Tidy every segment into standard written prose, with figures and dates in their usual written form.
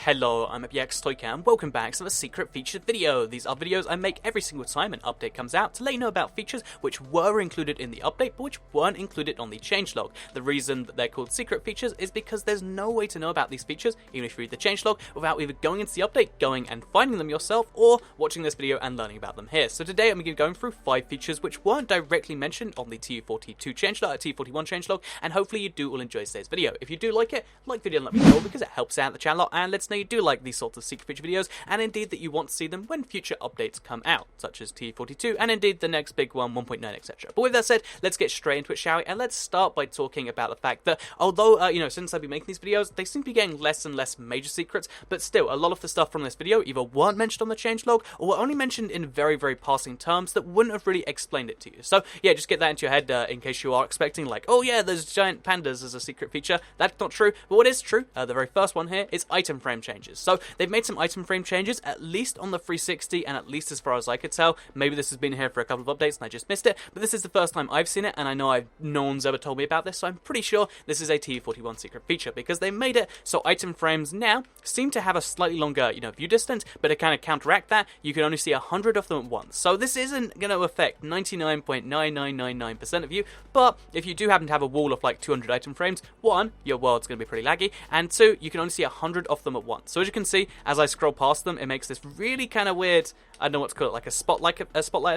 Hello, I'm Toycat and welcome back to the secret featured video. These are videos I make every single time an update comes out to let you know about features which were included in the update but which weren't included on the changelog. The reason that they're called secret features is because there's no way to know about these features, even if you read the changelog, without either going into the update, going and finding them yourself, or watching this video and learning about them here. So today I'm going to be going through 5 features which weren't directly mentioned on the TU42 changelog, TU41 changelog, and hopefully you do all enjoy today's video. If you do like it, like the video and let me know because it helps out the channel and lets know you do like these sorts of secret feature videos, and indeed that you want to see them when future updates come out, such as TU42 and indeed the next big one, 1.9, etc. But with that said, let's get straight into it, shall we? And let's start by talking about the fact that although, since I've been making these videos, they seem to be getting less and less major secrets, but still, a lot of the stuff from this video either weren't mentioned on the changelog or were only mentioned in very, very passing terms that wouldn't have really explained it to you. So yeah, just get that into your head in case you are expecting like, oh yeah, there's giant pandas as a secret feature. That's not true, but what is true, the very first one here, is item frame changes. So they've made some item frame changes, at least on the 360, and at least as far as I could tell. Maybe this has been here for a couple of updates and I just missed it, but this is the first time I've seen it, and I know no one's ever told me about this, so I'm pretty sure this is a TU41 secret feature, because they made it so item frames now seem to have a slightly longer, view distance, but to kind of counteract that, you can only see 100 of them at once. So this isn't going to affect 99.9999% of you, but if you do happen to have a wall of like 200 item frames, 1, your world's going to be pretty laggy, and 2, you can only see 100 of them at once. So as you can see, as I scroll past them, it makes this really kind of weird, I don't know what to call it, like a spotlight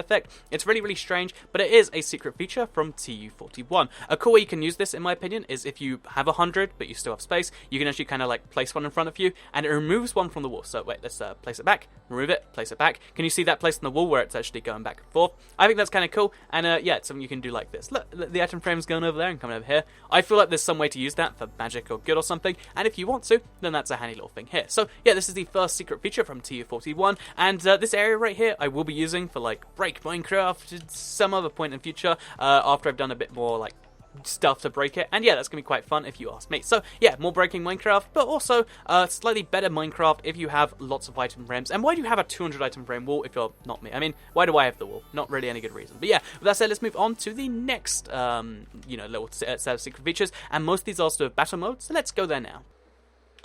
effect. It's really, really strange, but it is a secret feature from TU41. A cool way you can use this, in my opinion, is if you have 100, but you still have space, you can actually kind of like place one in front of you, and it removes one from the wall. So wait, let's place it back, remove it, place it back. Can you see that place on the wall where it's actually going back and forth? I think that's kind of cool, and yeah, it's something you can do like this. Look, the item frame's going over there and coming over here. I feel like there's some way to use that for magic or good or something, and if you want to, then that's a handy little thing here. So yeah, this is the first secret feature from TU41, and this area right here I will be using for like break Minecraft at some other point in future, after I've done a bit more like stuff to break it, and yeah, that's gonna be quite fun if you ask me. So yeah, more breaking Minecraft, but also slightly better Minecraft if you have lots of item frames. And why do you have a 200 item frame wall if you're not me? I mean, why do I have the wall? Not really any good reason. But yeah, with that said, let's move on to the next little set of secret features, and most of these are sort of battle mode, so let's go there now.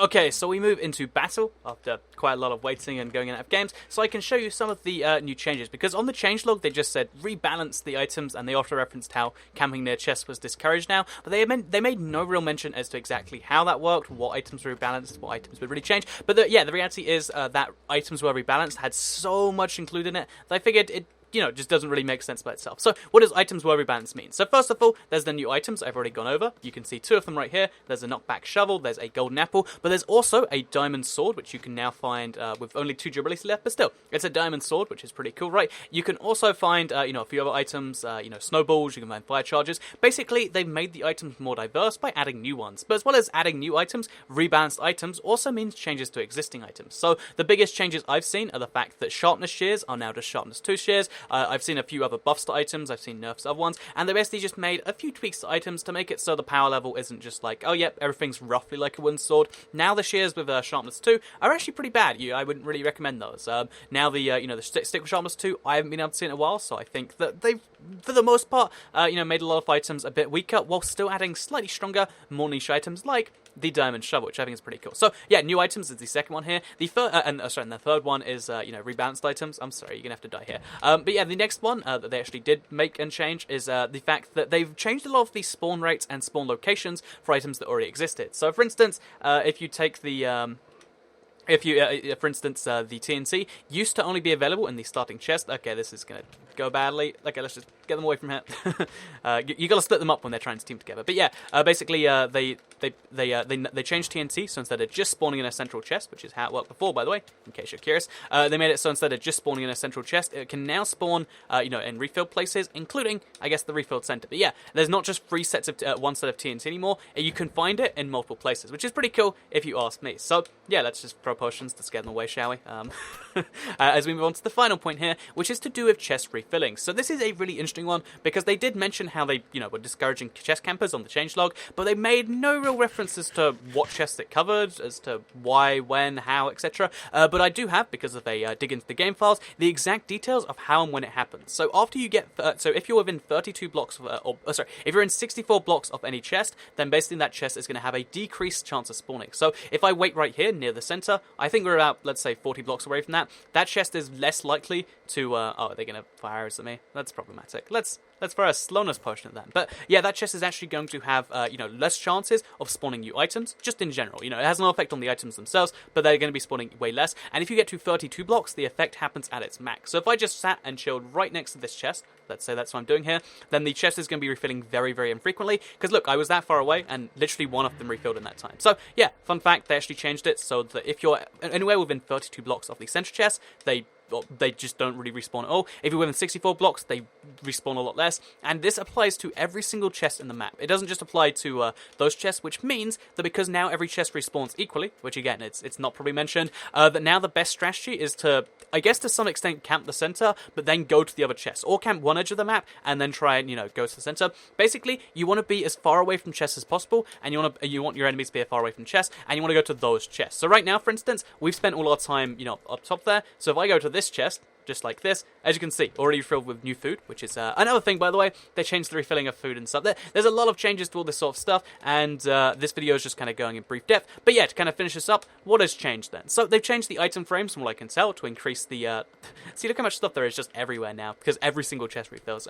Okay, so we move into battle after quite a lot of waiting and going in and out of games, so I can show you some of the new changes, because on the changelog they just said rebalance the items, and they also referenced how camping near chests was discouraged now, but they made no real mention as to exactly how that worked, what items were rebalanced, what items would really change. But the reality is that items were rebalanced had so much included in it that I figured it just doesn't really make sense by itself. So what does items were rebalanced mean? So first of all, there's the new items I've already gone over. You can see 2 of them right here. There's a knockback shovel, there's a golden apple, but there's also a diamond sword, which you can now find with only 2 durability left, but still, it's a diamond sword, which is pretty cool, right? You can also find, a few other items, snowballs, you can find fire charges. Basically, they've made the items more diverse by adding new ones. But as well as adding new items, rebalanced items also means changes to existing items. So the biggest changes I've seen are the fact that sharpness shears are now just sharpness 2 shears. I've seen a few other buffs to items, I've seen nerfs to other ones, and they basically just made a few tweaks to items to make it so the power level isn't just like, oh yep, everything's roughly like a wooden sword. Now the shears with sharpness 2 are actually pretty bad. I wouldn't really recommend those. Now the stick with sharpness 2, I haven't been able to see it in a while, so I think that they've, for the most part, made a lot of items a bit weaker, while still adding slightly stronger, more niche items like the diamond shovel, which I think is pretty cool. So yeah, new items is the second one here. The third, and the third one is rebalanced items. I'm sorry, you're gonna have to die here. But yeah, the next one that they actually did make and change is the fact that they've changed a lot of the spawn rates and spawn locations for items that already existed. So for instance, if you take the for instance, the TNT used to only be available in the starting chest. Okay, this is going to go badly. Okay, let's just get them away from here. You got to split them up when they're trying to team together. But yeah, basically, they changed TNT, so instead of just spawning in a central chest, which is how it worked before, by the way, in case you're curious, they made it so instead of just spawning in a central chest, it can now spawn, in refilled places, including, I guess, the refilled center. But yeah, there's not just 3 sets of one set of TNT anymore. You can find it in multiple places, which is pretty cool if you ask me. So yeah, let's just throw potions to scare them away, shall we? As we move on to the final point here, which is to do with chest refilling. So this is a really interesting discouraging one, because they did mention how they, were discouraging chest campers on the changelog, but they made no real references to what chests it covered, as to why, when, how, etc. But I do have, because if I dig into the game files, the exact details of how and when it happens. So after you get, so if you're within 32 blocks of, if you're in 64 blocks of any chest, then basically that chest is going to have a decreased chance of spawning. So if I wait right here near the center, I think we're about, let's say, 40 blocks away from that, that chest is less likely to, oh, are they going to fire arrows at me? That's problematic. Let's throw a slowness potion at that. But yeah, that chest is actually going to have, less chances of spawning new items, just in general. It has no effect on the items themselves, but they're going to be spawning way less. And if you get to 32 blocks, the effect happens at its max. So if I just sat and chilled right next to this chest, let's say that's what I'm doing here, then the chest is going to be refilling very, very infrequently. Because look, I was that far away, and literally one of them refilled in that time. So yeah, fun fact, they actually changed it so that if you're anywhere within 32 blocks of the center chest, they just don't really respawn at all. If you're within 64 blocks, they respawn a lot less. And this applies to every single chest in the map. It doesn't just apply to those chests, which means that because now every chest respawns equally, which again, it's not probably mentioned, that now the best strategy is to, I guess to some extent, camp the center, but then go to the other chests. Or camp one edge of the map, and then try and, go to the center. Basically, you want to be as far away from chests as possible, and you want your enemies to be as far away from chests, and you want to go to those chests. So right now, for instance, we've spent all our time, up top there. So if I go to this chest, just like this, as you can see, already filled with new food, which is another thing, by the way. They changed the refilling of food and stuff. There's a lot of changes to all this sort of stuff, and this video is just kind of going in brief depth. But yeah, to kind of finish this up, what has changed then? So they've changed the item frames, from what I can tell, to increase the... See, look how much stuff there is just everywhere now, because every single chest refills.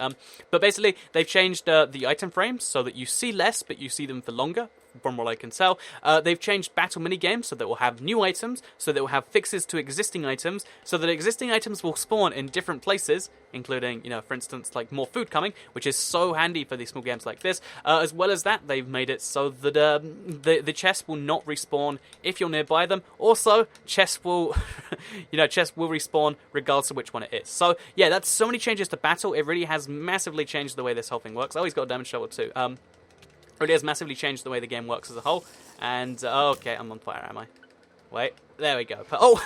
But basically, they've changed the item frames so that you see less, but you see them for longer, from what I can tell. They've changed battle minigames so that we'll have new items, so that we'll have fixes to existing items, so that existing items will spawn in different places, including, for instance, like more food coming, which is so handy for these small games like this. As well as that, they've made it so that the chests will not respawn if you're nearby them. Also, chests will, chests will respawn regardless of which one it is. So yeah, that's so many changes to battle. It really has massively changed the way this whole thing works. Oh, he's got a damage shovel too. Really has massively changed the way the game works as a whole. And, okay, I'm on fire, am I? Wait, there we go. Oh,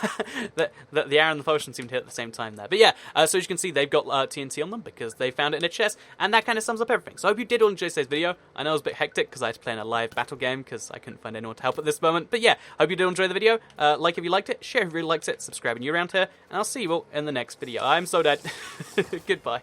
the arrow and the potion seem to hit at the same time there. But yeah, so as you can see, they've got TNT on them because they found it in a chest, and that kind of sums up everything. So I hope you did all enjoy today's video. I know it was a bit hectic because I had to play in a live battle game because I couldn't find anyone to help at this moment. But yeah, I hope you did enjoy the video. Like if you liked it, share if you really liked it, subscribe if you're around here, and I'll see you all in the next video. I'm so dead. Goodbye.